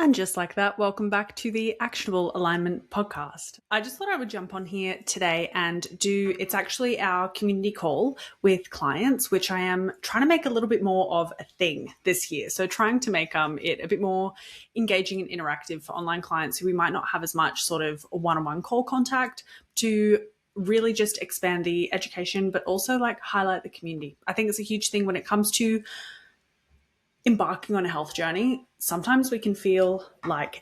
And just like that, welcome back to the Actionable Alignment podcast. I just thought I would jump on here today and it's actually our community call with clients, which I am trying to make a little bit more of a thing this year. So trying to make it a bit more engaging and interactive for online clients who we might not have as much sort of one-on-one call contact, to really just expand the education, but also like highlight the community. I think it's a huge thing when it comes to embarking on a health journey. Sometimes we can feel like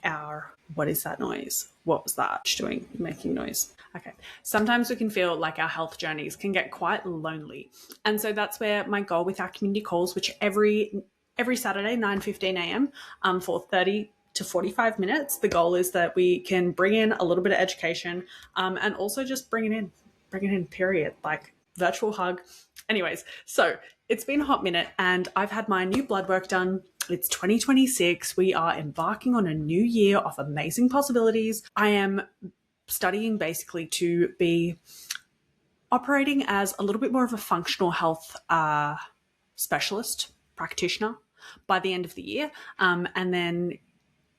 what is that noise? What was that doing? Making noise. Okay. Sometimes we can feel like our health journeys can get quite lonely. And so that's where my goal with our community calls, which every Saturday, 9:15 a.m. For 30 to 45 minutes. The goal is that we can bring in a little bit of education and also just bring it in, period. Like virtual hug. Anyways, so it's been a hot minute and I've had my new blood work done. It's 2026. We are embarking on a new year of amazing possibilities. I am studying basically to be operating as a little bit more of a functional health specialist practitioner by the end of the year. And then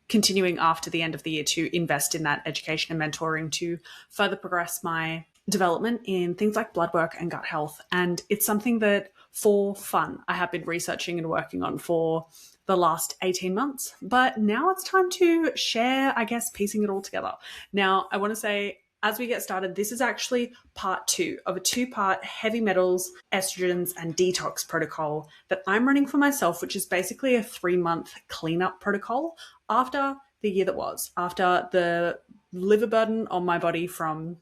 continuing after the end of the year to invest in that education and mentoring to further progress my development in things like blood work and gut health. And it's something that for fun I have been researching and working on for the last 18 months. But now it's time to share, I guess, piecing it all together. Now, I want to say, as we get started, this is actually part 2 of a 2-part heavy metals, estrogens, and detox protocol that I'm running for myself, which is basically a 3-month cleanup protocol after the year that was, after the liver burden on my body from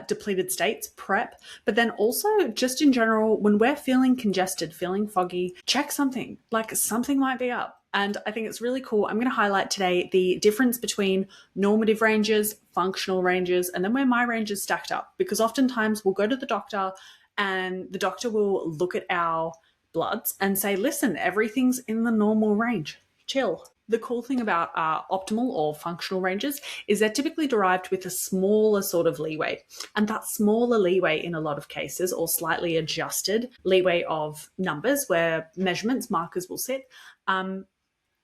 depleted states, prep, but then also just in general, when we're feeling congested, feeling foggy, check something, like something might be up. And I think it's really cool. I'm going to highlight today the difference between normative ranges, functional ranges, and then where my range is stacked up, because oftentimes we'll go to the doctor and the doctor will look at our bloods and say, listen, everything's in the normal range, chill. The cool thing about optimal or functional ranges is they're typically derived with a smaller sort of leeway. And that smaller leeway in a lot of cases, or slightly adjusted leeway of numbers where measurements, markers will sit,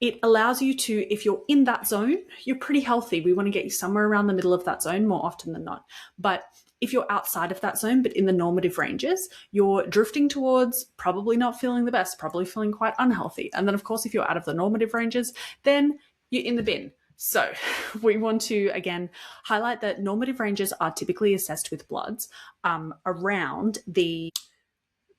it allows you to, if you're in that zone, you're pretty healthy. We want to get you somewhere around the middle of that zone more often than not. But if you're outside of that zone, but in the normative ranges, you're drifting towards probably not feeling the best, probably feeling quite unhealthy. And then, of course, if you're out of the normative ranges, then you're in the bin. So we want to, again, highlight that normative ranges are typically assessed with bloods around the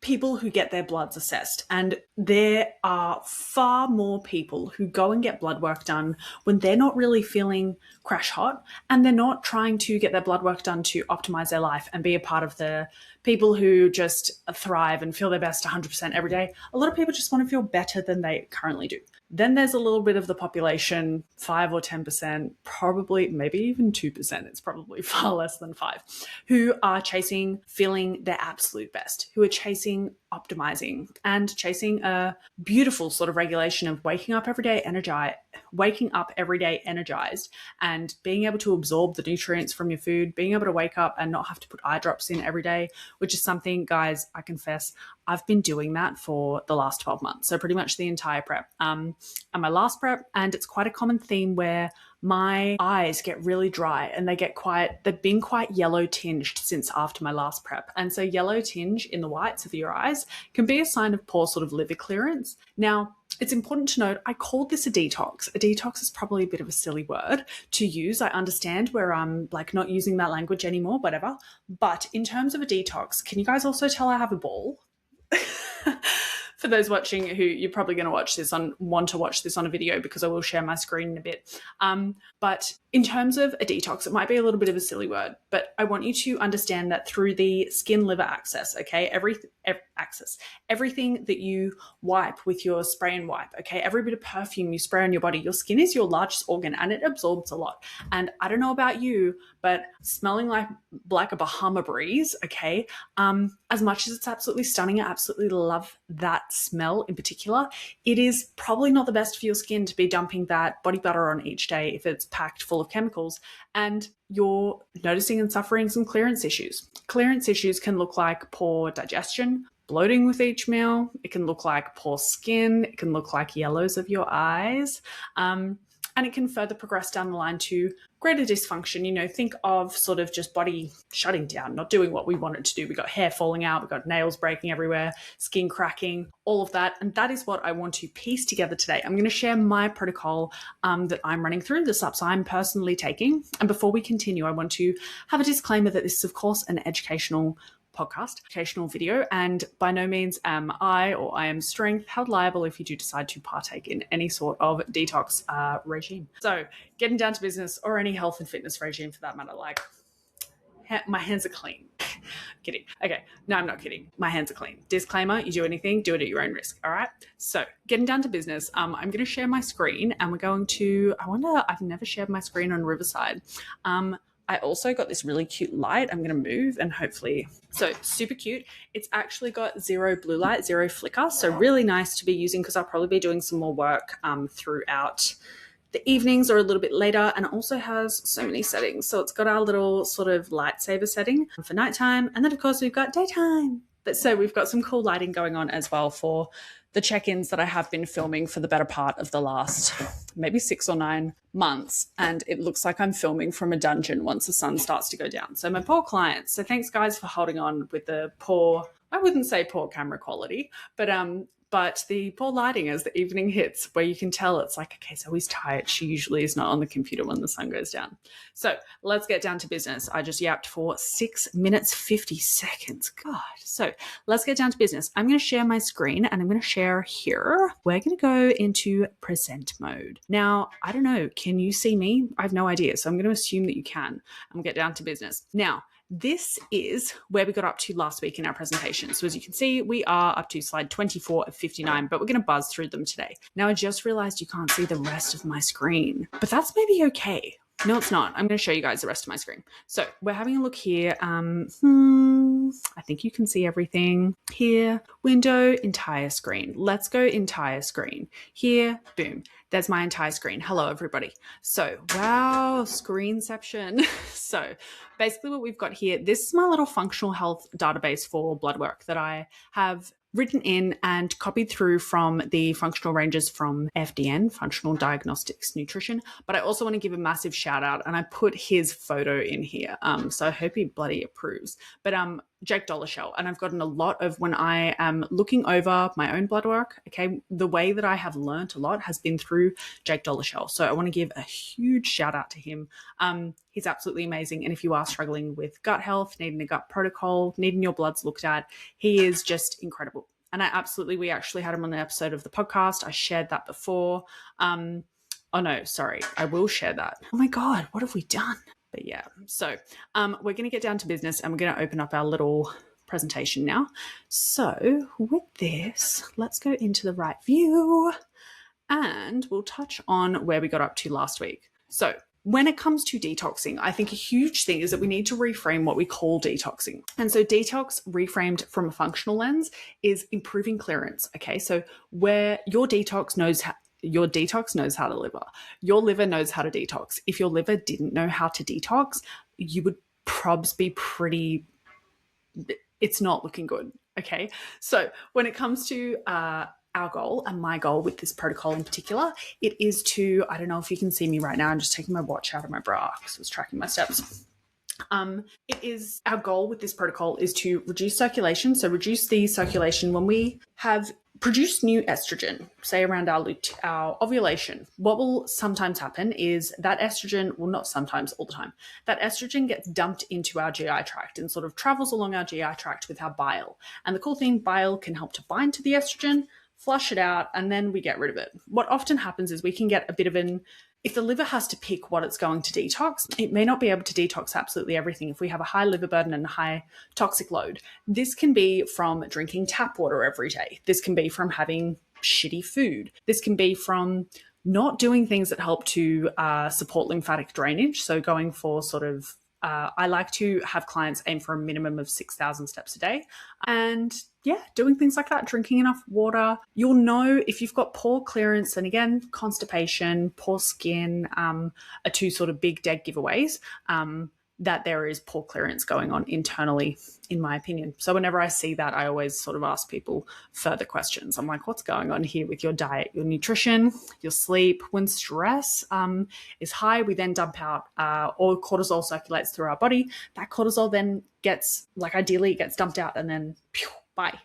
people who get their bloods assessed. And there are far more people who go and get blood work done when they're not really feeling crash hot and they're not trying to get their blood work done to optimize their life and be a part of the people who just thrive and feel their best 100% every day. A lot of people just want to feel better than they currently do. Then there's a little bit of the population, 5 or 10%, probably maybe even 2%, it's probably far less than 5, who are chasing feeling their absolute best, who are chasing optimizing and chasing a beautiful sort of regulation of waking up every day energized and being able to absorb the nutrients from your food, being able to wake up and not have to put eye drops in every day, which is something, guys, I confess, I've been doing that for the last 12 months. So pretty much the entire prep and my last prep. And it's quite a common theme where my eyes get really dry and they've been quite yellow tinged since after my last prep. And so yellow tinge in the whites of your eyes can be a sign of poor sort of liver clearance. Now, it's important to note, I called this a detox. A detox is probably a bit of a silly word to use. I understand where I'm like not using that language anymore, whatever. But in terms of a detox, can you guys also tell I have a ball? For those watching who you're probably going to want to watch this on a video, because I will share my screen in a bit. But in terms of a detox, it might be a little bit of a silly word, but I want you to understand that through the skin liver axis, okay, everything that you wipe with your spray and wipe, okay, every bit of perfume you spray on your body, your skin is your largest organ and it absorbs a lot. And I don't know about you, but smelling like a Bahama breeze, okay, as much as it's absolutely stunning, I absolutely love that smell in particular, it is probably not the best for your skin to be dumping that body butter on each day if it's packed full of chemicals and you're noticing and suffering some clearance issues. Clearance issues can look like poor digestion, bloating with each meal. It can look like poor skin. It can look like yellows of your eyes. And it can further progress down the line to greater dysfunction. You know, think of sort of just body shutting down, not doing what we want it to do. We got hair falling out, we got nails breaking everywhere, skin cracking, all of that. And that is what I want to piece together today. I'm going to share my protocol that I'm running through, the steps I'm personally taking. And before we continue, I want to have a disclaimer that this is, of course, an educational video, and by no means am I or I am strength held liable if you do decide to partake in any sort of detox regime. So getting down to business, or any health and fitness regime for that matter, like my hands are clean. Kidding. Okay, no, I'm not kidding. My hands are clean. Disclaimer, you do anything, do it at your own risk, all right? So getting down to business, I'm going to share my screen, and we're going to, I've never shared my screen on Riverside. I also got this really cute light. I'm going to move and hopefully, so super cute. It's actually got zero blue light, zero flicker. So really nice to be using because I'll probably be doing some more work throughout the evenings or a little bit later. And it also has so many settings. So it's got our little sort of lightsaber setting for nighttime. And then of course we've got daytime. But so we've got some cool lighting going on as well for the check-ins that I have been filming for the better part of the last maybe 6 or 9 months. And it looks like I'm filming from a dungeon once the sun starts to go down. So my poor clients. So thanks guys for holding on with the poor, I wouldn't say poor camera quality, but the poor lighting as the evening hits, where you can tell it's like, okay, so he's tired. She usually is not on the computer when the sun goes down. So let's get down to business. I just yapped for 6 minutes, 50 seconds. God. So let's get down to business. I'm going to share my screen and I'm going to share here. We're going to go into present mode. Now, I don't know. Can you see me? I have no idea. So I'm going to assume that you can. I'm going to get down to business. Now, this is where we got up to last week in our presentation. So as you can see, we are up to slide 24 of 59, but we're going to buzz through them today. Now, I just realized you can't see the rest of my screen, but that's maybe okay. No, it's not. I'm going to show you guys the rest of my screen. So we're having a look here. I think you can see everything here. Window, entire screen. Let's go entire screen. Here, boom. There's my entire screen. Hello, everybody. So, wow, screenception. So basically what we've got here, this is my little functional health database for blood work that I have written in and copied through from the functional ranges from FDN, Functional Diagnostics Nutrition. But I also want to give a massive shout out, and I put his photo in here. So I hope he bloody approves. But Jake Dollarshell, and I've gotten a lot of when I am looking over my own blood work, okay, the way that I have learnt a lot has been through Jake Dollarshell. So I want to give a huge shout out to him. He's absolutely amazing. And if you are struggling with gut health, needing a gut protocol, needing your bloods looked at, he is just incredible. And we actually had him on an episode of the podcast. I shared that before. Oh no, sorry. I will share that. Oh my God, what have we done? But yeah, so we're going to get down to business and we're going to open up our little presentation now. So with this, let's go into the right view and we'll touch on where we got up to last week. So when it comes to detoxing, I think a huge thing is that we need to reframe what we call detoxing. And so detox, reframed from a functional lens, is improving clearance. Okay, so where your detox knows how to liver. Your liver knows how to detox. If your liver didn't know how to detox, you would probs be pretty, it's not looking good. Okay, so when it comes to our goal and my goal with this protocol in particular, it is to, I don't know if you can see me right now, I'm just taking my watch out of my bra because I was tracking my steps. Our goal with this protocol is to reduce circulation. So reduce the circulation when we have produced new estrogen, say around our ovulation. What will sometimes happen is that estrogen, well, not sometimes, all the time, that estrogen gets dumped into our GI tract and sort of travels along our GI tract with our bile. And the cool thing, bile can help to bind to the estrogen, flush it out, and then we get rid of it. What often happens is we can get a bit of if the liver has to pick what it's going to detox, it may not be able to detox absolutely everything if we have a high liver burden and a high toxic load. This can be from drinking tap water every day. This can be from having shitty food. This can be from not doing things that help to support lymphatic drainage. So going for sort of, I like to have clients aim for a minimum of 6,000 steps a day. And yeah, doing things like that, drinking enough water. You'll know if you've got poor clearance, and again, constipation, poor skin are two sort of big dead giveaways. that there is poor clearance going on internally, in my opinion. So whenever I see that, I always sort of ask people further questions. I'm like, what's going on here with your diet, your nutrition, your sleep? When stress is high, we then dump out all cortisol circulates through our body. That cortisol then gets, like ideally, it gets dumped out and then bye.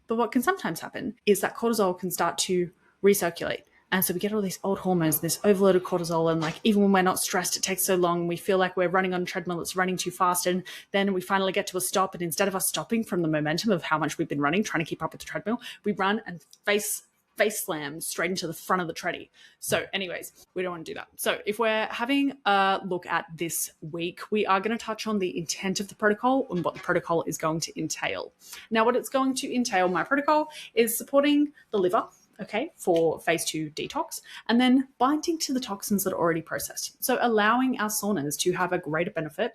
But what can sometimes happen is that cortisol can start to recirculate. And so we get all these old hormones, this overloaded cortisol, and like even when we're not stressed, it takes so long. We feel like we're running on a treadmill that's running too fast, and then we finally get to a stop. And instead of us stopping from the momentum of how much we've been running, trying to keep up with the treadmill, we run and face slam straight into the front of the treadie. So anyways, we don't want to do that. So if we're having a look at this week, we are going to touch on the intent of the protocol and what the protocol is going to entail. Now, what it's going to entail, my protocol, is supporting the liver, okay, for phase 2 detox, and then binding to the toxins that are already processed. So allowing our saunas to have a greater benefit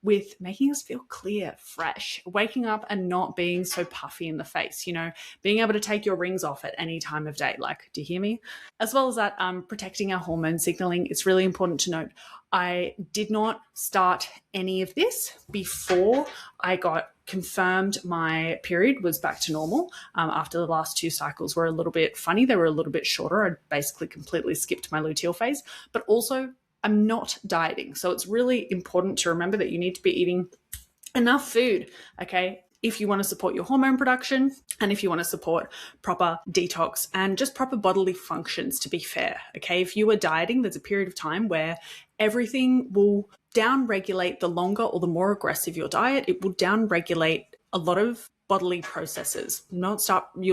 with making us feel clear, fresh, waking up and not being so puffy in the face, being able to take your rings off at any time of day. Like, do you hear me? As well as that, protecting our hormone signaling. It's really important to note, I did not start any of this before I got confirmed my period was back to normal. After the last 2 cycles were a little bit funny. They were a little bit shorter. I basically completely skipped my luteal phase, but also I'm not dieting. So it's really important to remember that you need to be eating enough food, okay, if you want to support your hormone production and if you want to support proper detox and just proper bodily functions, to be fair, okay? If you are dieting, there's a period of time where everything will down-regulate. The longer or the more aggressive your diet, it will down-regulate a lot of bodily processes. You'll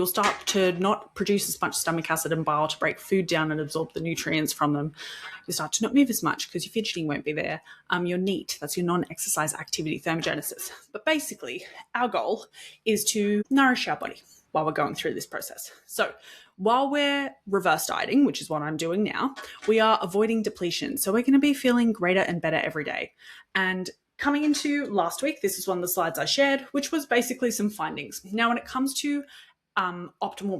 start to not produce as much stomach acid and bile to break food down and absorb the nutrients from them. You start to not move as much because your fidgeting won't be there. Your NEAT, that's your non-exercise activity thermogenesis. But basically, our goal is to nourish our body while we're going through this process. So while we're reverse dieting, which is what I'm doing now, we are avoiding depletion. So we're going to be feeling greater and better every day. And coming into last week, this is one of the slides I shared, which was basically some findings. Now, when it comes to optimal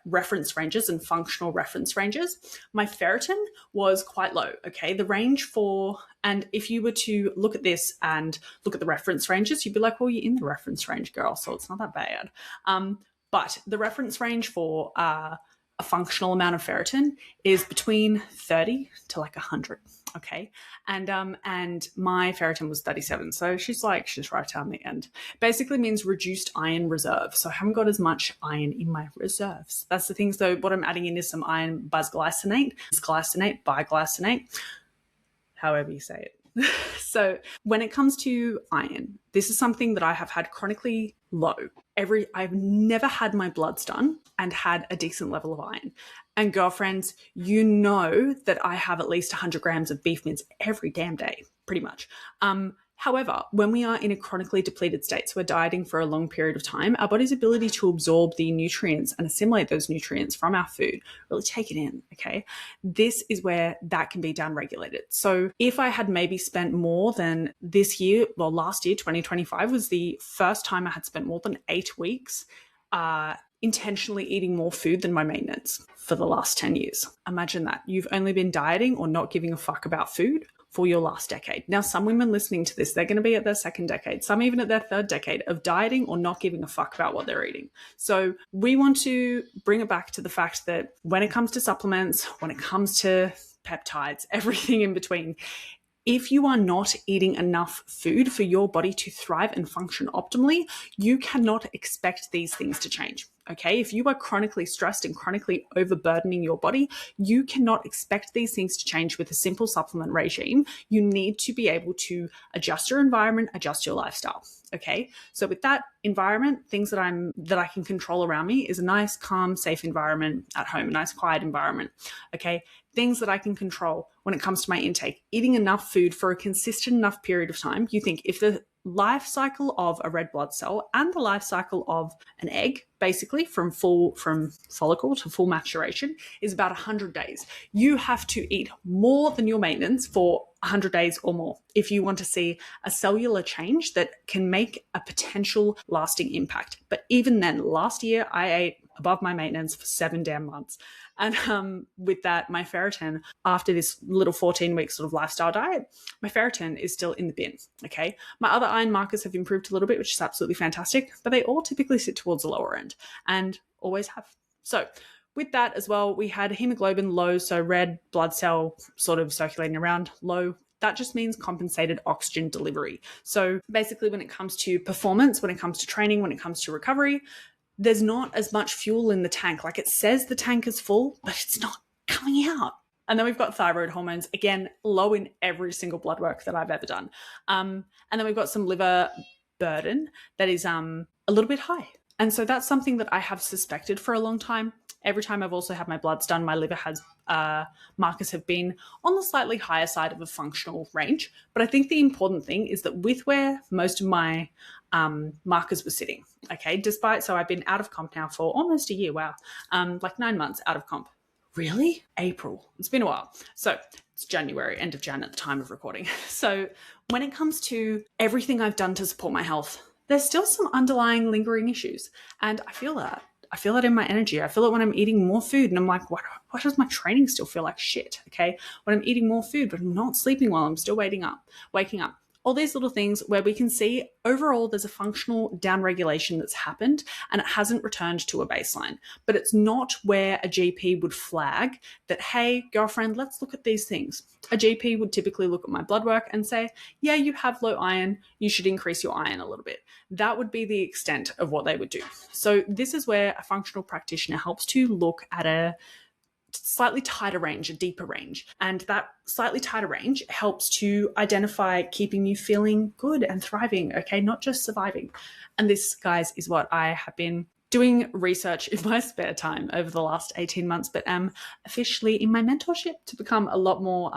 reference ranges and functional reference ranges, my ferritin was quite low, okay? The range for, and if you were to look at this and look at the reference ranges, you'd be like, well, you're in the reference range, girl, so it's not that bad. But the reference range for a functional amount of ferritin is between 30 to like 100. Okay. And my ferritin was 37. So she's right down the end. Basically means reduced iron reserve. So I haven't got as much iron in my reserves. That's the thing. So what I'm adding in is some iron biglycinate, however you say it. So when it comes to iron, this is something that I have had chronically low. I've never had my bloods done and had a decent level of iron. And girlfriends, you know that I have at least 100 grams of beef mince every damn day, pretty much. However, when we are in a chronically depleted state, so we're dieting for a long period of time, our body's ability to absorb the nutrients and assimilate those nutrients from our food, really take it in, okay? This is where that can be downregulated. So if I had maybe spent more than last year, 2025 was the first time I had spent more than 8 weeks intentionally eating more food than my maintenance for the last 10 years. Imagine that. You've only been dieting or not giving a fuck about food for your last decade. Now, some women listening to this, they're going to be at their second decade, some even at their third decade of dieting or not giving a fuck about what they're eating. So we want to bring it back to the fact that when it comes to supplements, when it comes to peptides, everything in between, if you are not eating enough food for your body to thrive and function optimally, you cannot expect these things to change. Okay, if you are chronically stressed and chronically overburdening your body, you cannot expect these things to change with a simple supplement regime. You need to be able to adjust your environment, adjust your lifestyle. Okay, so with that environment, things that I can control around me is a nice, calm, safe environment at home, a nice, quiet environment. Okay, things that I can control when it comes to my intake, eating enough food for a consistent enough period of time. You think if the life cycle of a red blood cell and the life cycle of an egg, basically from follicle to full maturation, is about 100 days. You have to eat more than your maintenance for 100 days or more if you want to see a cellular change that can make a potential lasting impact. But even then, last year I ate above my maintenance for 7 damn months. And with that, my ferritin, after this little 14-week sort of lifestyle diet, my ferritin is still in the bin, okay? My other iron markers have improved a little bit, which is absolutely fantastic, but they all typically sit towards the lower end and always have. So with that as well, we had hemoglobin low, so red blood cell sort of circulating around low. That just means compensated oxygen delivery. So basically when it comes to performance, when it comes to training, when it comes to recovery, there's not as much fuel in the tank. Like, it says the tank is full, but it's not coming out. And then we've got thyroid hormones, again, low in every single blood work that I've ever done. And then we've got some liver burden that is a little bit high. And so that's something that I have suspected for a long time. Every time I've also had my bloods done, my liver has markers have been on the slightly higher side of a functional range. But I think the important thing is that with where most of my markers were sitting, okay, so I've been out of comp now for almost a year, wow, like 9 months out of comp. Really? April. It's been a while. So it's January, end of Jan at the time of recording. So when it comes to everything I've done to support my health, there's still some underlying lingering issues. And I feel that. I feel it in my energy. I feel it when I'm eating more food and I'm like, why does my training still feel like shit? Okay. When I'm eating more food, but I'm not sleeping well, I'm still waking up. All these little things where we can see overall there's a functional downregulation that's happened and it hasn't returned to a baseline. But it's not where a GP would flag that, hey, girlfriend, let's look at these things. A GP would typically look at my blood work and say, yeah, you have low iron. You should increase your iron a little bit. That would be the extent of what they would do. So this is where a functional practitioner helps to look at a slightly tighter range, a deeper range. And that slightly tighter range helps to identify keeping you feeling good and thriving, okay, not just surviving. And this, guys, is what I have been doing research in my spare time over the last 18 months, but am officially in my mentorship to become a lot more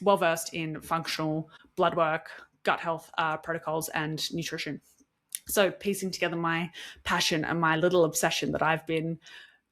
well-versed in functional blood work, gut health protocols, and nutrition. So piecing together my passion and my little obsession that I've been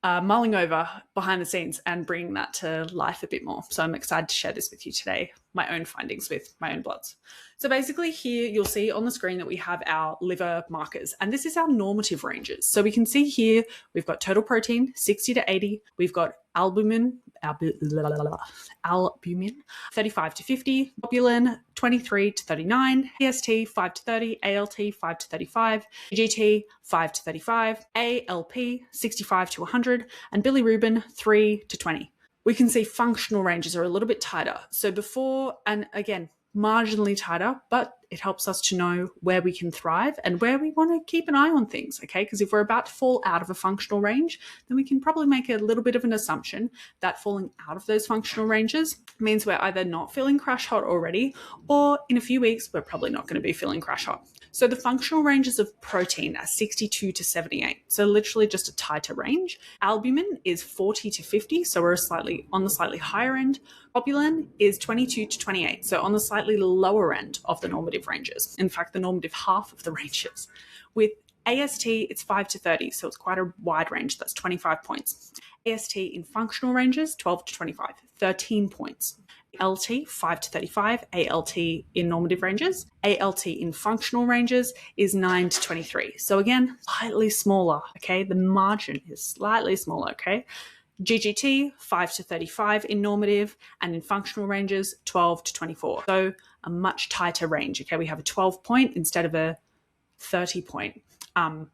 mulling over behind the scenes and bringing that to life a bit more. So I'm excited to share this with you today, my own findings with my own bloods. So basically here you'll see on the screen that we have our liver markers, and this is our normative ranges. So we can see here we've got total protein 60 to 80, we've got albumin 35 to 50, globulin 23 to 39, AST 5 to 30, ALT 5 to 35, GT 5 to 35, ALP 65 to 100, and bilirubin 3 to 20. We can see functional ranges are a little bit tighter. So before, and again, marginally tighter, but it helps us to know where we can thrive and where we want to keep an eye on things, okay? Because if we're about to fall out of a functional range, then we can probably make a little bit of an assumption that falling out of those functional ranges means we're either not feeling crash hot already, or in a few weeks, we're probably not going to be feeling crash hot. So the functional ranges of protein are 62 to 78. So literally just a tighter range. Albumin is 40 to 50. So we're on the slightly higher end. Globulin is 22 to 28. So on the slightly lower end of the normative ranges. In fact, the normative half of the ranges. With AST, it's 5 to 30. So it's quite a wide range. That's 25 points. AST in functional ranges, 12 to 25, 13 points. LT 5 to 35, ALT in normative ranges. ALT in functional ranges is 9 to 23. So again, slightly smaller, okay? The margin is slightly smaller, okay? GGT 5 to 35 in normative, and in functional ranges 12 to 24. So a much tighter range, okay? We have a 12 point instead of a 30 point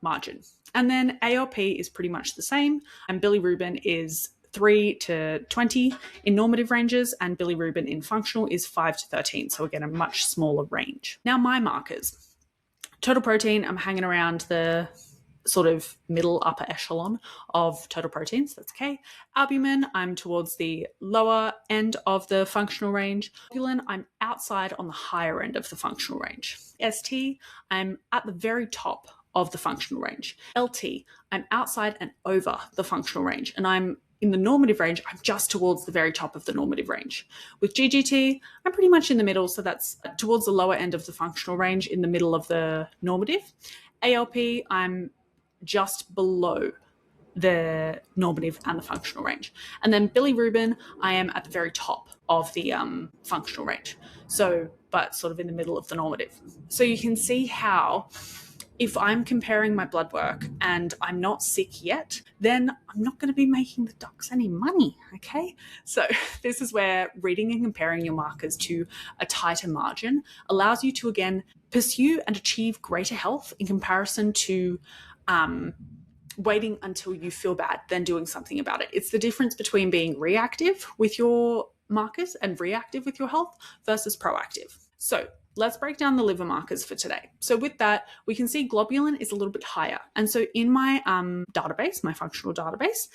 margin. And then ALP is pretty much the same, and bilirubin is 3 to 20 in normative ranges, and bilirubin in functional is 5 to 13. So again, a much smaller range. Now my markers. Total protein, I'm hanging around the sort of middle upper echelon of total proteins. That's okay. Albumin, I'm towards the lower end of the functional range. Globulin, I'm outside on the higher end of the functional range. ST, I'm at the very top of the functional range. LT, I'm outside and over the functional range, and I'm in the normative range, I'm just towards the very top of the normative range. With GGT, I'm pretty much in the middle, so that's towards the lower end of the functional range, in the middle of the normative. ALP, I'm just below the normative and the functional range. And then bilirubin, I am at the very top of the functional range. So, but sort of in the middle of the normative. So you can see how if I'm comparing my blood work and I'm not sick yet, then I'm not going to be making the docs any money, okay? So this is where reading and comparing your markers to a tighter margin allows you to, again, pursue and achieve greater health in comparison to waiting until you feel bad, then doing something about it. It's the difference between being reactive with your markers and reactive with your health versus proactive. So let's break down the liver markers for today. So with that, we can see globulin is a little bit higher. And so in my database, my functional database,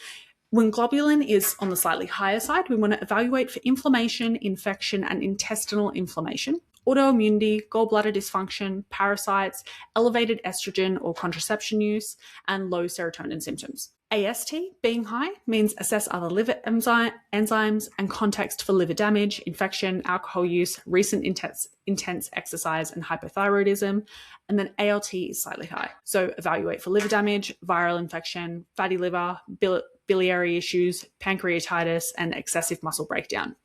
when globulin is on the slightly higher side, we want to evaluate for inflammation, infection, and intestinal inflammation, autoimmunity, gallbladder dysfunction, parasites, elevated estrogen or contraception use, and low serotonin symptoms. AST being high means assess other liver enzymes and context for liver damage, infection, alcohol use, recent intense exercise, and hypothyroidism. And then ALT is slightly high. So evaluate for liver damage, viral infection, fatty liver, biliary issues, pancreatitis, and excessive muscle breakdown.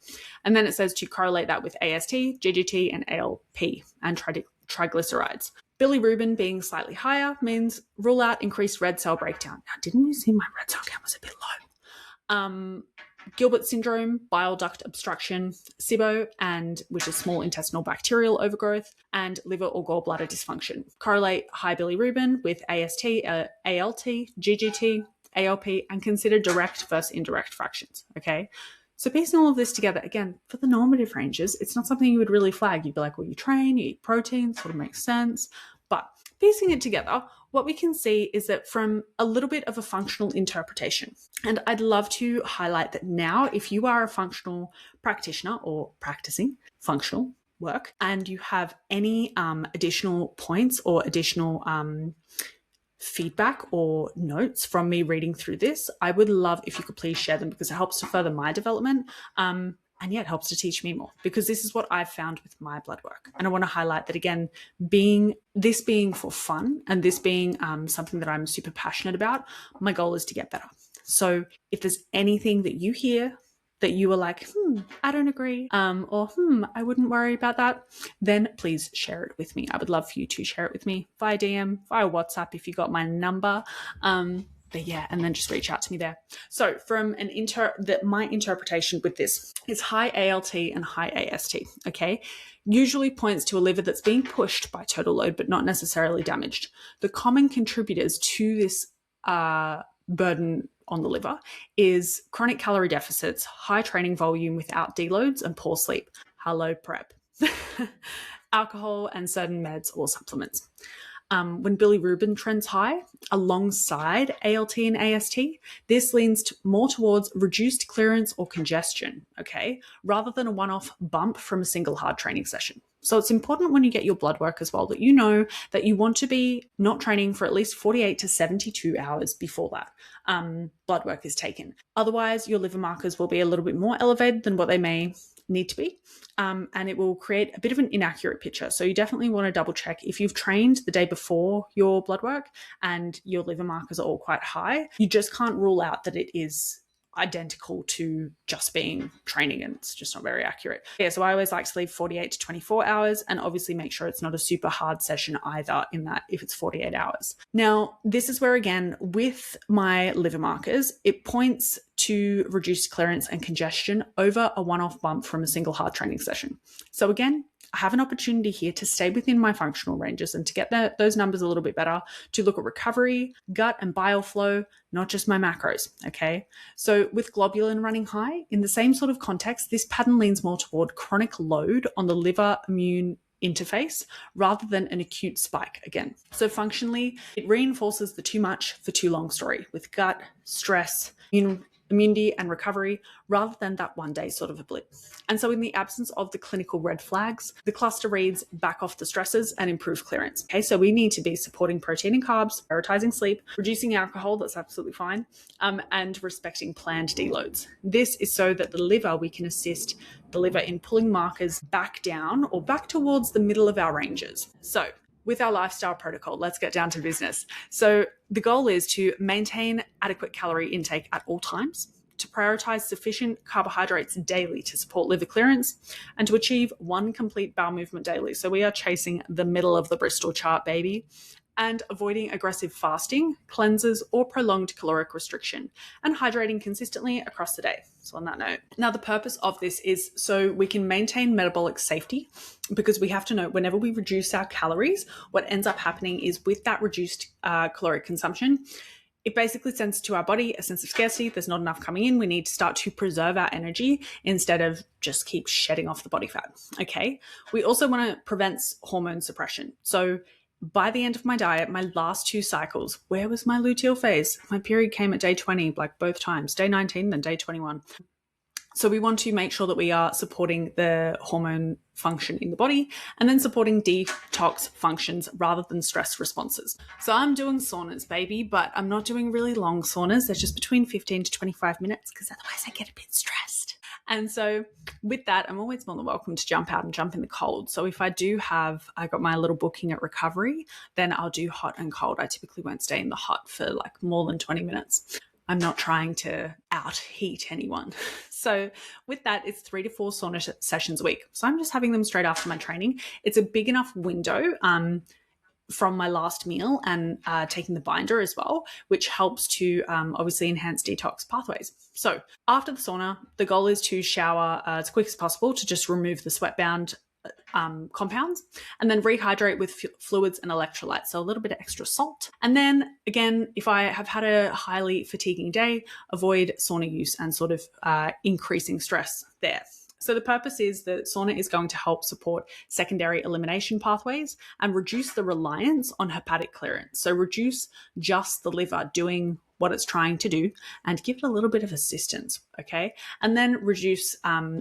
And then it says to correlate that with AST, GGT, and ALP, and triglycerides. Bilirubin being slightly higher means rule out increased red cell breakdown. Now, didn't you see my red cell count was a bit low? Gilbert syndrome, bile duct obstruction, SIBO, and which is small intestinal bacterial overgrowth, and liver or gallbladder dysfunction. Correlate high bilirubin with AST, ALT, GGT, ALP, and consider direct versus indirect fractions, okay? So piecing all of this together, again, for the normative ranges, it's not something you would really flag. You'd be like, well, you train, you eat protein, sort of makes sense. But piecing it together, what we can see is that from a little bit of a functional interpretation, and I'd love to highlight that now, if you are a functional practitioner or practicing functional work, and you have any additional points or additional feedback or notes from me reading through this, I would love if you could please share them, because it helps to further my development. And yeah, it helps to teach me more, because this is what I've found with my blood work. And I want to highlight that again, being for fun and this being something that I'm super passionate about, my goal is to get better. So if there's anything that you hear that you were like, I don't agree, or I wouldn't worry about that, then please share it with me. I would love for you to share it with me via DM, via WhatsApp if you got my number. But yeah, and then just reach out to me there. So from my interpretation with this is high ALT and high AST, okay? Usually points to a liver that's being pushed by total load, but not necessarily damaged. The common contributors to this burden on the liver is chronic calorie deficits, high training volume without deloads, and poor sleep. Hello, prep. Alcohol and certain meds or supplements. When bilirubin trends high alongside ALT and AST, this leans more towards reduced clearance or congestion, okay, rather than a one-off bump from a single hard training session. So it's important when you get your blood work as well that you know that you want to be not training for at least 48 to 72 hours before that blood work is taken. Otherwise, your liver markers will be a little bit more elevated than what they may need to be, and it will create a bit of an inaccurate picture. So you definitely want to double check if you've trained the day before your blood work and your liver markers are all quite high. You just can't rule out that it is identical to just being training, and it's just not very accurate. Yeah, so I always like to leave 48 to 24 hours and obviously make sure it's not a super hard session either, in that if it's 48 hours. Now, this is where, again, with my liver markers, it points to reduced clearance and congestion over a one-off bump from a single hard training session. So again, I have an opportunity here to stay within my functional ranges and to get those numbers a little bit better, to look at recovery, gut and bile flow, not just my macros, okay? So with globulin running high, in the same sort of context, this pattern leans more toward chronic load on the liver immune interface rather than an acute spike again. So functionally, it reinforces the too much for too long story with gut, stress, immunity and recovery, rather than that one day sort of a blip. And so in the absence of the clinical red flags, the cluster reads back off the stresses and improve clearance. Okay, so we need to be supporting protein and carbs, prioritizing sleep, reducing alcohol, that's absolutely fine, and respecting planned deloads. This is so that we can assist the liver in pulling markers back down or back towards the middle of our ranges. So with our lifestyle protocol, let's get down to business. So the goal is to maintain adequate calorie intake at all times, to prioritize sufficient carbohydrates daily to support liver clearance, and to achieve one complete bowel movement daily. So we are chasing the middle of the Bristol chart, baby. and avoiding aggressive fasting, cleanses, or prolonged caloric restriction, and hydrating consistently across the day. So on that note, now the purpose of this is so we can maintain metabolic safety, because we have to know whenever we reduce our calories, what ends up happening is with that reduced caloric consumption, it basically sends to our body a sense of scarcity. There's not enough coming in. We need to start to preserve our energy instead of just keep shedding off the body fat. Okay. We also want to prevent hormone suppression. So by the end of my diet, my last 2 cycles, where was my luteal phase? My period came at day 20, like both times, day 19, then day 21. So we want to make sure that we are supporting the hormone function in the body and then supporting detox functions rather than stress responses. So I'm doing saunas, baby, but I'm not doing really long saunas. They're just between 15 to 25 minutes because otherwise I get a bit stressed. And so with that, I'm always more than welcome to jump out and jump in the cold. So if I got my little booking at recovery, then I'll do hot and cold. I typically won't stay in the hot for like more than 20 minutes. I'm not trying to out-heat anyone. So with that, it's 3 to 4 sauna sessions a week. So I'm just having them straight after my training. It's a big enough window from my last meal and taking the binder as well, which helps to obviously enhance detox pathways. So after the sauna, the goal is to shower as quick as possible to just remove the sweat-bound compounds, and then rehydrate with fluids and electrolytes, so a little bit of extra salt. And then again, if I have had a highly fatiguing day, avoid sauna use and sort of increasing stress there. So the purpose is that sauna is going to help support secondary elimination pathways and reduce the reliance on hepatic clearance. So reduce just the liver doing what it's trying to do and give it a little bit of assistance, okay? And then reduce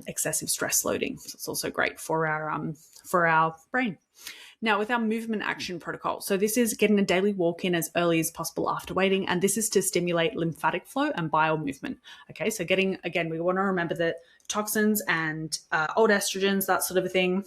excessive stress loading. So it's also great for our brain. Now, with our movement action protocol, so this is getting a daily walk in as early as possible after waiting, and this is to stimulate lymphatic flow and bowel movement. Okay, so we want to remember that toxins and old estrogens, that sort of a thing,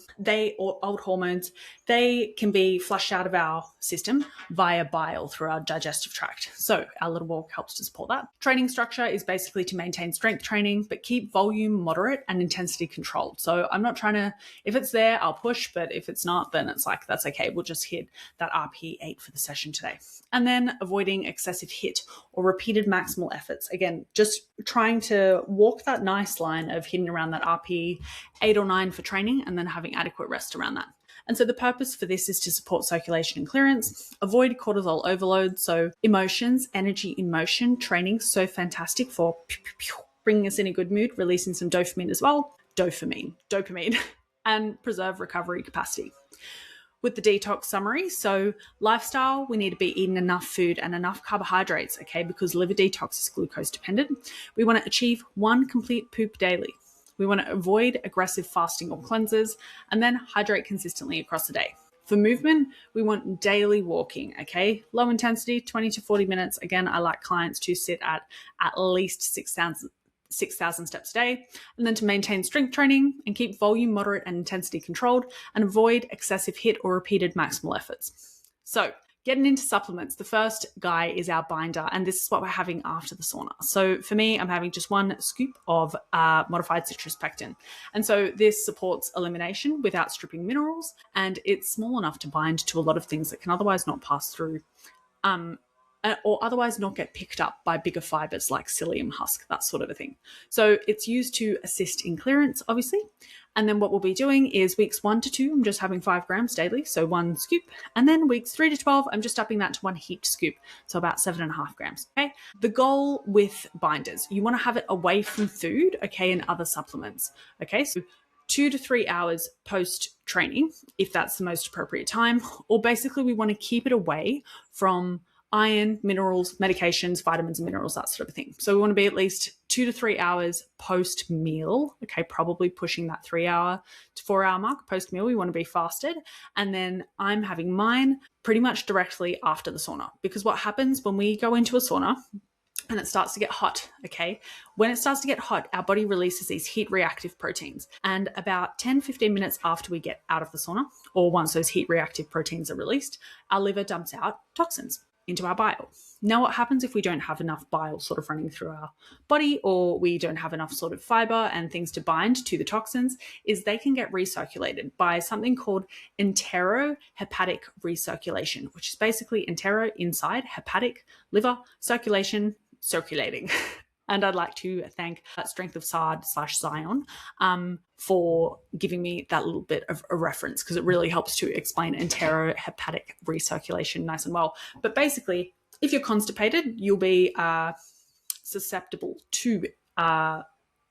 or old hormones, they can be flushed out of our system via bile through our digestive tract. So our little walk helps to support that. Training structure is basically to maintain strength training, but keep volume moderate and intensity controlled. So I'm not trying to, if it's there, I'll push, but if it's not, then it's like, that's okay. We'll just hit that RP 8 for the session today. And then avoiding excessive HIIT or repeated maximal efforts. Again, just trying to walk that nice line of hitting around that RP 8 or 9 for training and then having adequate rest around that. And so the purpose for this is to support circulation and clearance, avoid cortisol overload. So emotions, energy in motion, training, so fantastic for bringing us in a good mood, releasing some dopamine as well. Dopamine, and preserve recovery capacity. With the detox summary, so lifestyle, we need to be eating enough food and enough carbohydrates, okay, because liver detox is glucose dependent. We want to achieve 1 complete poop daily. We want to avoid aggressive fasting or cleanses, and then hydrate consistently across the day. For movement, we want daily walking, okay? Low intensity, 20 to 40 minutes. Again, I like clients to sit at least 6,000 steps a day, and then to maintain strength training and keep volume moderate and intensity controlled and avoid excessive HIIT or repeated maximal efforts. So getting into supplements, the first guy is our binder, and this is what we're having after the sauna. So for me, I'm having just 1 scoop of modified citrus pectin. And so this supports elimination without stripping minerals, and it's small enough to bind to a lot of things that can otherwise not pass through or otherwise not get picked up by bigger fibers like psyllium husk, that sort of a thing. So it's used to assist in clearance, obviously. And then what we'll be doing is weeks 1 to 2, I'm just having 5 grams daily, so 1 scoop. And then weeks 3 to 12, I'm just upping that to 1 heaped scoop, so about 7.5 grams, okay? The goal with binders, you want to have it away from food, okay, and other supplements, okay? So 2 to 3 hours post-training, if that's the most appropriate time, or basically we want to keep it away from iron, minerals, medications, vitamins and minerals, that sort of thing. So we want to be at least 2 to 3 hours post-meal, okay, probably pushing that 3 hour to 4 hour mark post-meal. We want to be fasted. And then I'm having mine pretty much directly after the sauna, because what happens when we go into a sauna and it starts to get hot, okay? When it starts to get hot, our body releases these heat reactive proteins. And about 10-15 minutes after we get out of the sauna, or once those heat reactive proteins are released, our liver dumps out toxins. into our bile. Now, what happens if we don't have enough bile sort of running through our body, or we don't have enough sort of fiber and things to bind to the toxins, is they can get recirculated by something called enterohepatic recirculation, which is basically entero, inside, hepatic, liver, circulation, circulating. And I'd like to thank Strength of Sard / Zion for giving me that little bit of a reference, because it really helps to explain enterohepatic recirculation nice and well. But basically, if you're constipated, you'll be susceptible to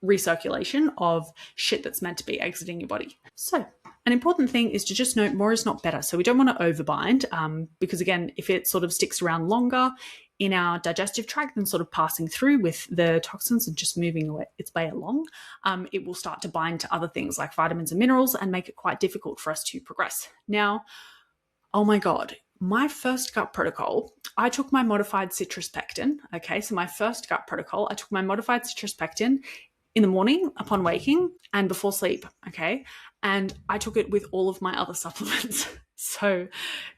recirculation of shit that's meant to be exiting your body. So an important thing is to just note more is not better. So we don't want to overbind because, again, if it sort of sticks around longer in our digestive tract than sort of passing through with the toxins and just moving its way along, it will start to bind to other things like vitamins and minerals and make it quite difficult for us to progress. Now, oh my God, my first gut protocol, I took my modified citrus pectin. Okay, so my first gut protocol, I took my modified citrus pectin in the morning upon waking and before sleep. Okay, and I took it with all of my other supplements. So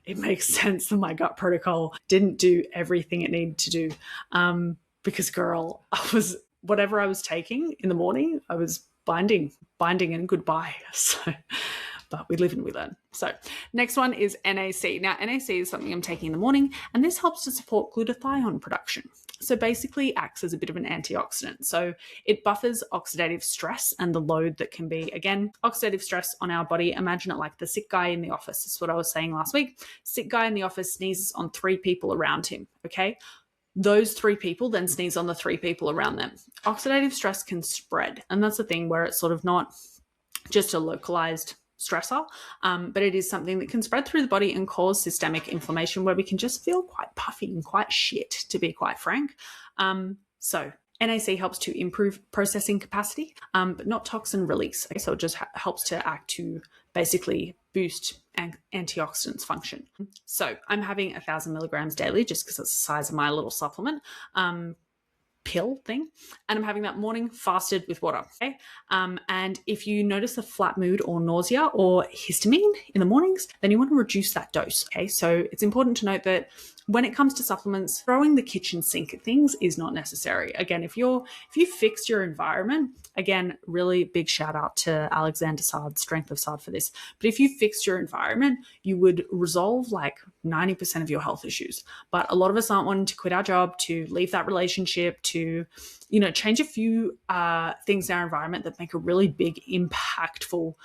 it makes sense that my gut protocol didn't do everything it needed to do. Because girl, whatever I was taking in the morning, I was binding and goodbye. So, but we live and we learn. So next one is NAC. Now, NAC is something I'm taking in the morning, and this helps to support glutathione production. So basically acts as a bit of an antioxidant. So it buffers oxidative stress and the load that can be, again, oxidative stress on our body. Imagine it like the sick guy in the office. This is what I was saying last week. Sick guy in the office sneezes on 3 people around him, okay? Those 3 people then sneeze on the 3 people around them. Oxidative stress can spread, and that's the thing where it's sort of not just a localized stressor, but it is something that can spread through the body and cause systemic inflammation where we can just feel quite puffy and quite shit, to be quite frank. So NAC helps to improve processing capacity, but not toxin release. Okay? So it just helps to act to basically boost antioxidants function. So I'm having 1,000 milligrams daily just because it's the size of my little supplement pill thing, and I'm having that morning fasted with water. Okay, and if you notice a flat mood or nausea or histamine in the mornings, then you want to reduce that dose. Okay, so it's important to note that when it comes to supplements, throwing the kitchen sink at things is not necessary. Again, if you fix your environment, again, really big shout out to Alexander Sard, Strength of Sard, for this. But if you fixed your environment, you would resolve like 90% of your health issues. But a lot of us aren't wanting to quit our job, to leave that relationship, to change a few things in our environment that make a really big, impactful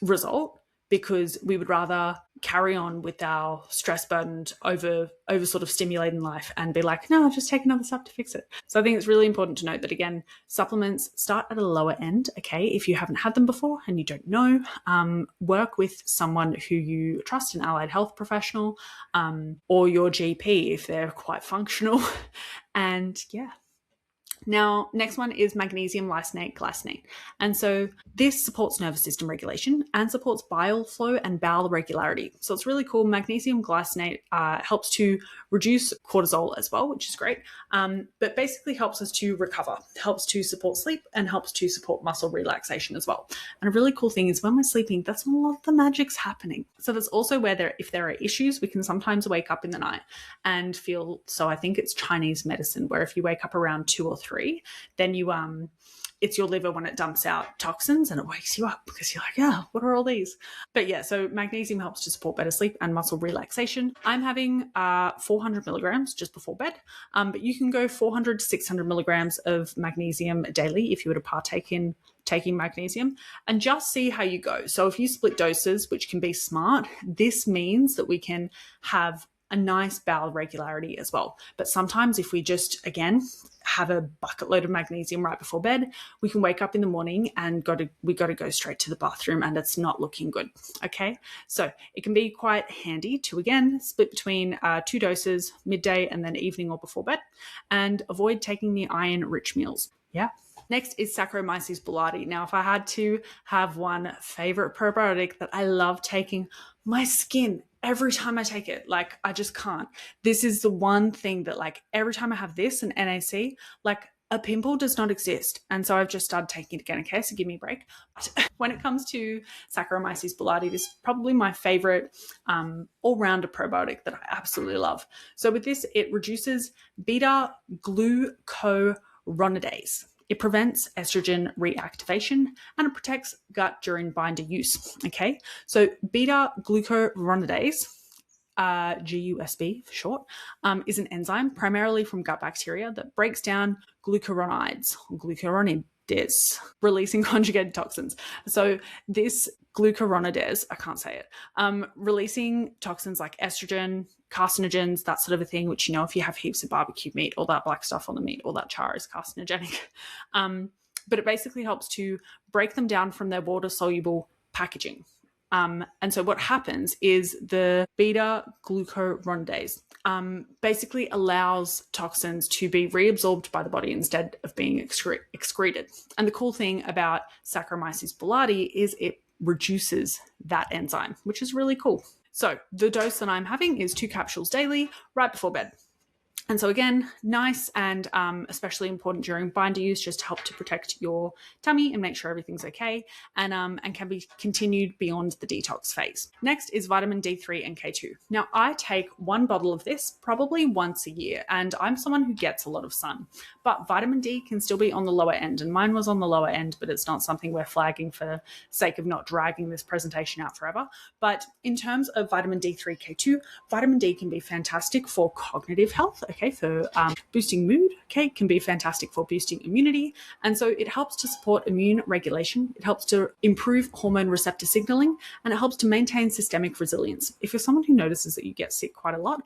result, because we would rather carry on with our stress burdened over sort of stimulating life and be like, no, I'll just take another step to fix it. So I think it's really important to note that, again, supplements start at a lower end. Okay, if you haven't had them before and you don't know, work with someone who you trust, an allied health professional, or your GP if they're quite functional. And yeah. Now, next one is magnesium lysate glycinate. And so this supports nervous system regulation and supports bile flow and bowel regularity. So it's really cool. Magnesium glycinate helps to reduce cortisol as well, which is great, but basically helps us to recover, helps to support sleep, and helps to support muscle relaxation as well. And a really cool thing is when we're sleeping, that's when a lot of the magic's happening. So that's also where if there are issues, we can sometimes wake up in the night and feel, so I think it's Chinese medicine, where if you wake up around 2 or 3, then you it's your liver when it dumps out toxins and it wakes you up because you're like, oh, what are all these? But yeah, so magnesium helps to support better sleep and muscle relaxation. I'm having 400 milligrams just before bed, but you can go 400 to 600 milligrams of magnesium daily if you were to partake in taking magnesium, and just see how you go. So if you split doses, which can be smart, this means that we can have a nice bowel regularity as well. But sometimes if we just, again, have a bucket load of magnesium right before bed, we can wake up in the morning and we got to go straight to the bathroom and it's not looking good. Okay, so it can be quite handy to, again, split between 2 doses, midday and then evening or before bed, and avoid taking the iron-rich meals. Yeah. Next is Saccharomyces boulardii. Now, if I had to have one favorite probiotic that I love taking, my skin, every time I take it, like I just can't. This is the one thing that, like, every time I have this and NAC, like a pimple does not exist. And so I've just started taking it again. Okay, so give me a break. But when it comes to Saccharomyces boulardii, this is probably my favorite all-rounder probiotic that I absolutely love. So with this, it reduces beta glucuronidase. It prevents estrogen reactivation and it protects gut during binder use. Okay, so beta glucuronidase, GUSB for short, is an enzyme primarily from gut bacteria that breaks down glucuronides, releasing conjugated toxins. So this glucuronidase, I can't say it, releasing toxins like estrogen, carcinogens, that sort of a thing, which, if you have heaps of barbecue meat, all that black stuff on the meat, all that char is carcinogenic. But it basically helps to break them down from their water-soluble packaging. And so what happens is the beta glucuronidase basically allows toxins to be reabsorbed by the body instead of being excreted. And the cool thing about Saccharomyces boulardii is it reduces that enzyme, which is really cool. So the dose that I'm having is 2 capsules daily right before bed. And so again, nice and especially important during binder use, just to help to protect your tummy and make sure everything's okay, and can be continued beyond the detox phase. Next is vitamin D3 and K2. Now, I take 1 bottle of this probably once a year, and I'm someone who gets a lot of sun, but vitamin D can still be on the lower end, and mine was on the lower end, but it's not something we're flagging for sake of not dragging this presentation out forever. But in terms of vitamin D3, K2, vitamin D can be fantastic for cognitive health, okay, for boosting mood, okay, can be fantastic for boosting immunity. And so it helps to support immune regulation. It helps to improve hormone receptor signaling, and it helps to maintain systemic resilience. If you're someone who notices that you get sick quite a lot,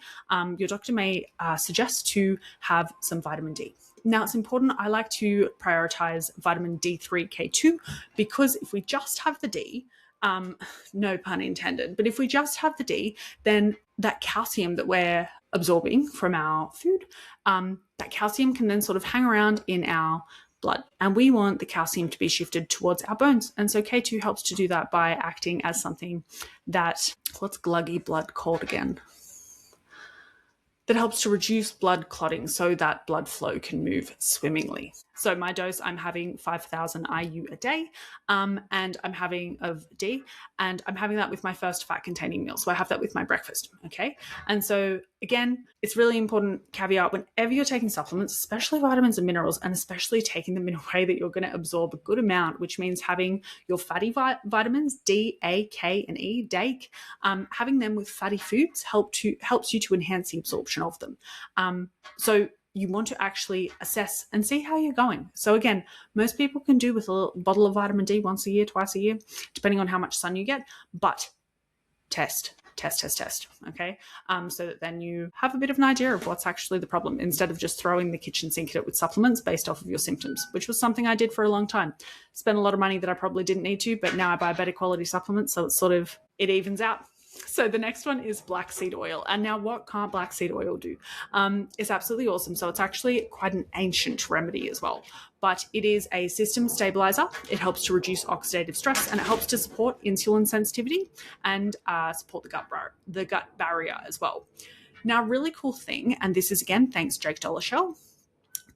your doctor may suggest to have some vitamin D. Now, it's important, I like to prioritize vitamin D3, K2, because if we just have the D, no pun intended, but if we just have the D, then that calcium that we're absorbing from our food, that calcium can then sort of hang around in our blood, and we want the calcium to be shifted towards our bones. And so K2 helps to do that by acting as something that, what's gluggy blood called again? That helps to reduce blood clotting so that blood flow can move swimmingly. So my dose, I'm having 5,000 IU a day, and I'm having of D, and I'm having that with my first fat-containing meal. So I have that with my breakfast, okay? And so again, it's really important caveat whenever you're taking supplements, especially vitamins and minerals, and especially taking them in a way that you're going to absorb a good amount, which means having your fatty vitamins, D, A, K, and E, DAKE, having them with fatty foods helps you to enhance the absorption of them. So you want to actually assess and see how you're going. So again, most people can do with a bottle of vitamin D once a year, twice a year, depending on how much sun you get, but test, okay? So that then you have a bit of an idea of what's actually the problem, instead of just throwing the kitchen sink at it with supplements based off of your symptoms, which was something I did for a long time. Spent a lot of money that I probably didn't need to, but now I buy better quality supplements, so it evens out. So the next one is black seed oil. And now what can't black seed oil do? It's absolutely awesome. So it's actually quite an ancient remedy as well, but it is a system stabilizer. It helps to reduce oxidative stress, and it helps to support insulin sensitivity and support the gut barrier as well. Now, really cool thing, and this is again, thanks Jake Dollarshell,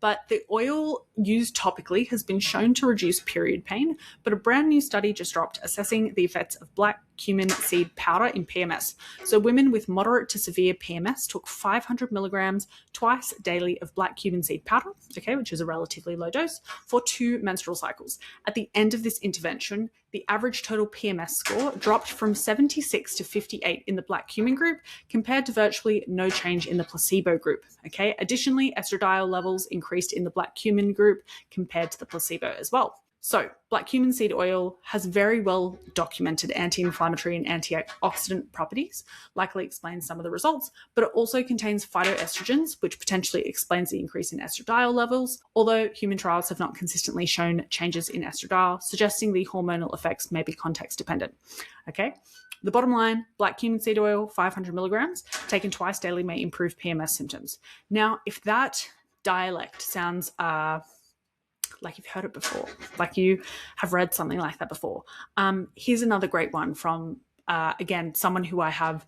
but the oil used topically has been shown to reduce period pain, but a brand new study just dropped assessing the effects of black cumin seed powder in PMS. So women with moderate to severe PMS took 500 milligrams twice daily of black cumin seed powder, okay, which is a relatively low dose, for 2 menstrual cycles. At the end of this intervention, the average total PMS score dropped from 76 to 58 in the black cumin group, compared to virtually no change in the placebo group, okay? Additionally, estradiol levels increased in the black cumin group compared to the placebo as well. So black cumin seed oil has very well documented anti-inflammatory and antioxidant properties, likely explains some of the results, but it also contains phytoestrogens, which potentially explains the increase in estradiol levels, although human trials have not consistently shown changes in estradiol, suggesting the hormonal effects may be context dependent. Okay. The bottom line, black cumin seed oil, 500 milligrams, taken twice daily may improve PMS symptoms. Now, if that dialect sounds like you've heard it before, like you have read something like that before, here's another great one from, again, someone who I have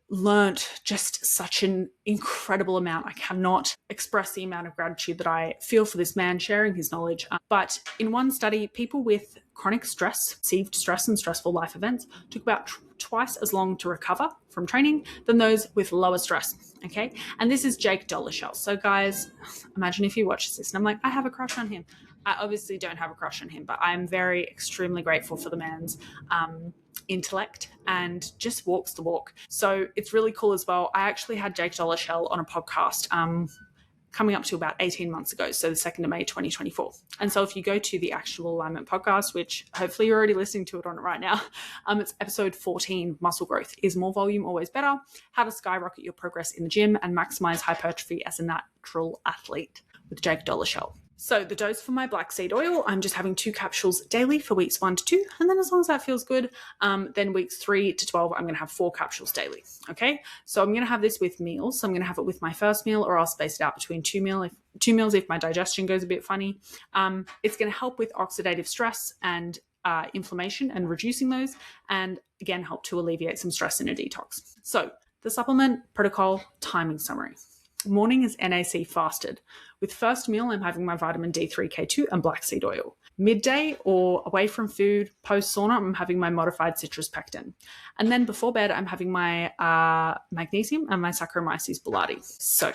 learnt just such an incredible amount. I cannot express the amount of gratitude that I feel for this man sharing his knowledge. But in one study, people with chronic stress, perceived stress and stressful life events took about twice as long to recover from training than those with lower stress. Okay. And this is Jake Dolishell. So guys, imagine if you watch this and I'm like, I have a crush on him. I obviously don't have a crush on him, but I'm very extremely grateful for the man's intellect and just walks the walk. So it's really cool as well. I actually had Jake Dolishell on a podcast coming up to about 18 months ago, so the 2nd of May 2024. And so if you go to the Actual Alignment podcast, which hopefully you're already listening to it on it right now, it's episode 14, Muscle Growth. Is more volume always better? How to skyrocket your progress in the gym and maximize hypertrophy as a natural athlete, with Jake Dolishell. So the dose for my black seed oil, I'm just having 2 capsules daily for weeks 1 to 2. And then as long as that feels good, then weeks 3 to 12, I'm going to have 4 capsules daily. Okay. So I'm going to have this with meals. So I'm going to have it with my first meal, or I'll space it out between 2 meals if my digestion goes a bit funny. It's going to help with oxidative stress and inflammation and reducing those, and again, help to alleviate some stress in a detox. So the supplement protocol timing summary. Morning is NAC fasted. With first meal, I'm having my vitamin D3K2 and black seed oil. Midday or away from food, post sauna, I'm having my modified citrus pectin. And then before bed, I'm having my magnesium and my Saccharomyces boulardii. So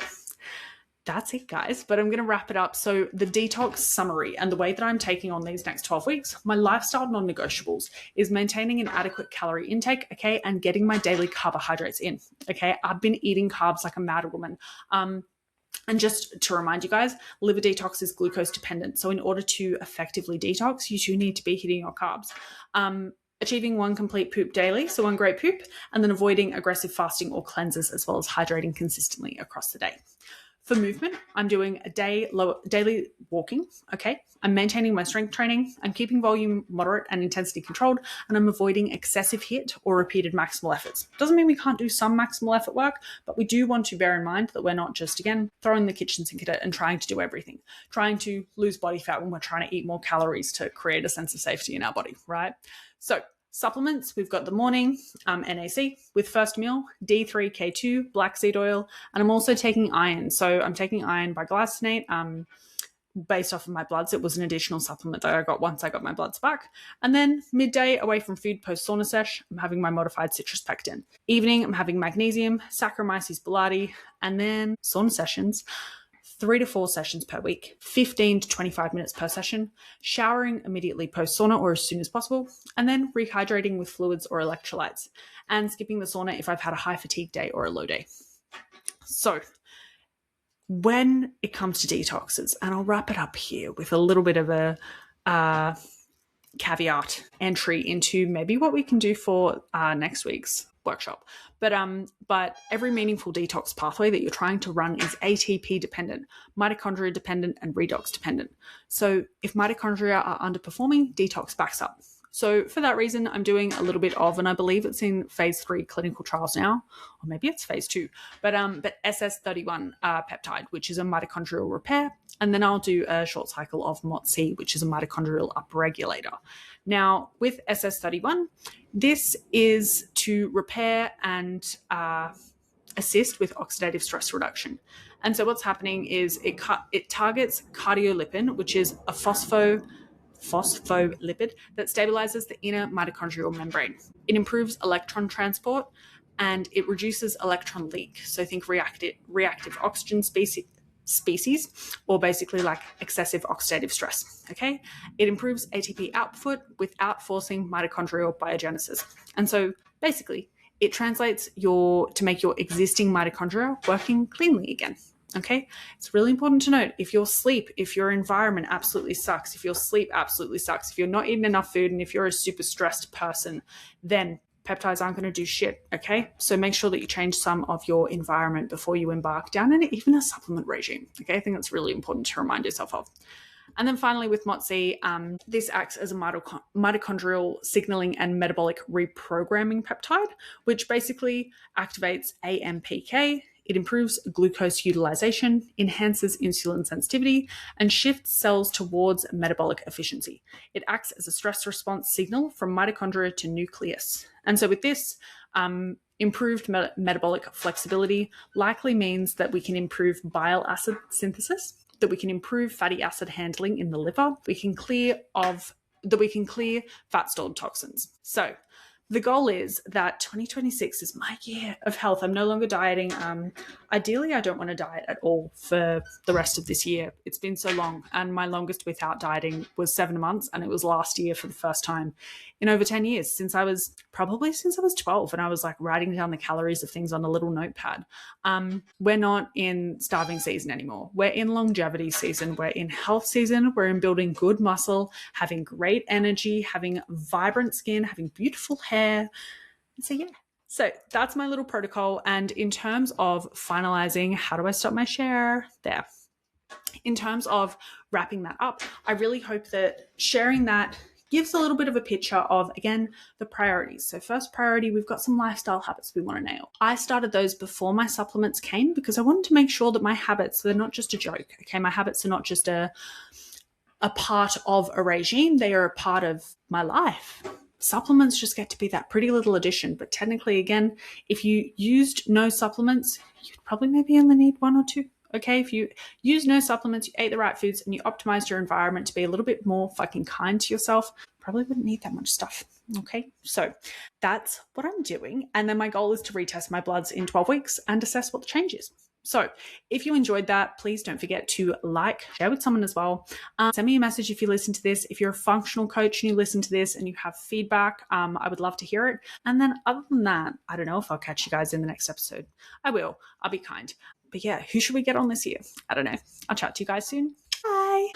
that's it, guys. But I'm going to wrap it up. So the detox summary and the way that I'm taking on these next 12 weeks, my lifestyle non-negotiables is maintaining an adequate calorie intake, okay, and getting my daily carbohydrates in, okay. I've been eating carbs like a mad woman. And just to remind you guys, liver detox is glucose dependent. So in order to effectively detox, you do need to be hitting your carbs. Achieving 1 complete poop daily, so 1 great poop, and then avoiding aggressive fasting or cleanses, as well as hydrating consistently across the day. For movement, I'm doing a daily walking, okay? I'm maintaining my strength training. I'm keeping volume moderate and intensity controlled, and I'm avoiding excessive HIIT or repeated maximal efforts. Doesn't mean we can't do some maximal effort work, but we do want to bear in mind that we're not just, again, throwing the kitchen sink at it and trying to do everything, trying to lose body fat when we're trying to eat more calories to create a sense of safety in our body, right? So supplements, we've got the morning NAC with first meal, D3K2, black seed oil, and I'm also taking iron. So I'm taking iron by glycinate based off of my bloods. It was an additional supplement that I got once I got my bloods back. And then midday, away from food, post sauna sesh, I'm having my modified citrus pectin. Evening, I'm having magnesium, Saccharomyces boulardii, and then sauna sessions. 3 to 4 sessions per week, 15 to 25 minutes per session, showering immediately post sauna or as soon as possible, and then rehydrating with fluids or electrolytes, and skipping the sauna if I've had a high fatigue day or a low day. So when it comes to detoxes, and I'll wrap it up here with a little bit of a caveat entry into maybe what we can do for next week's workshop. But every meaningful detox pathway that you're trying to run is ATP dependent, mitochondria dependent, and redox dependent. So if mitochondria are underperforming, detox backs up. So for that reason, I'm doing a little bit of, and I believe it's in phase 3 clinical trials now, or maybe it's phase 2, but SS31 peptide, which is a mitochondrial repair. And then I'll do a short cycle of MOTS-C, which is a mitochondrial upregulator. Now, with SS31, this is to repair and assist with oxidative stress reduction. And so what's happening is it targets cardiolipin, which is a phospholipid that stabilizes the inner mitochondrial membrane. It improves electron transport and it reduces electron leak. So think reactive oxygen species, or basically like excessive oxidative stress, okay? It improves ATP output without forcing mitochondrial biogenesis. And so basically it translates to make your existing mitochondria working cleanly again, okay? It's really important to note, if your environment absolutely sucks, if your sleep absolutely sucks, if you're not eating enough food, and if you're a super stressed person, then peptides aren't going to do shit, okay? So make sure that you change some of your environment before you embark down in even a supplement regime, okay? I think that's really important to remind yourself of. And then finally with MOTS-C, this acts as a mitochondrial signaling and metabolic reprogramming peptide, which basically activates AMPK. It improves glucose utilization, enhances insulin sensitivity, and shifts cells towards metabolic efficiency. It acts as a stress response signal from mitochondria to nucleus. And so with this, Improved metabolic flexibility likely means that we can improve bile acid synthesis, that we can improve fatty acid handling in the liver, that we can clear fat stored toxins. So the goal is that 2026 is my year of health. I'm no longer dieting. Ideally, I don't want to diet at all for the rest of this year. It's been so long, and my longest without dieting was 7 months, and it was last year for the first time in over 10 years, since I was 12, and I was like writing down the calories of things on a little notepad. We're not in starving season anymore. We're in longevity season. We're in health season. We're in building good muscle, having great energy, having vibrant skin, having beautiful hair. So yeah. So that's my little protocol. And in terms of finalizing, how do I stop my share? There. In terms of wrapping that up, I really hope that sharing that gives a little bit of a picture of, again, the priorities. So first priority, we've got some lifestyle habits we want to nail. I started those before my supplements came because I wanted to make sure that my habits, they're not just a joke. Okay, my habits are not just a part of a regime. They are a part of my life. Supplements just get to be that pretty little addition. But technically, again, if you used no supplements, you'd probably maybe only need one or two. Okay, if you use no supplements, you ate the right foods, and you optimized your environment to be a little bit more fucking kind to yourself, probably wouldn't need that much stuff. Okay, so that's what I'm doing. And then my goal is to retest my bloods in 12 weeks and assess what the change is. So if you enjoyed that, please don't forget to like, share with someone as well. Send me a message if you listen to this. If you're a functional coach and you listen to this and you have feedback, I would love to hear it. And then other than that, I don't know if I'll catch you guys in the next episode. I will. I'll be kind. But yeah, who should we get on this year? I don't know. I'll chat to you guys soon. Bye.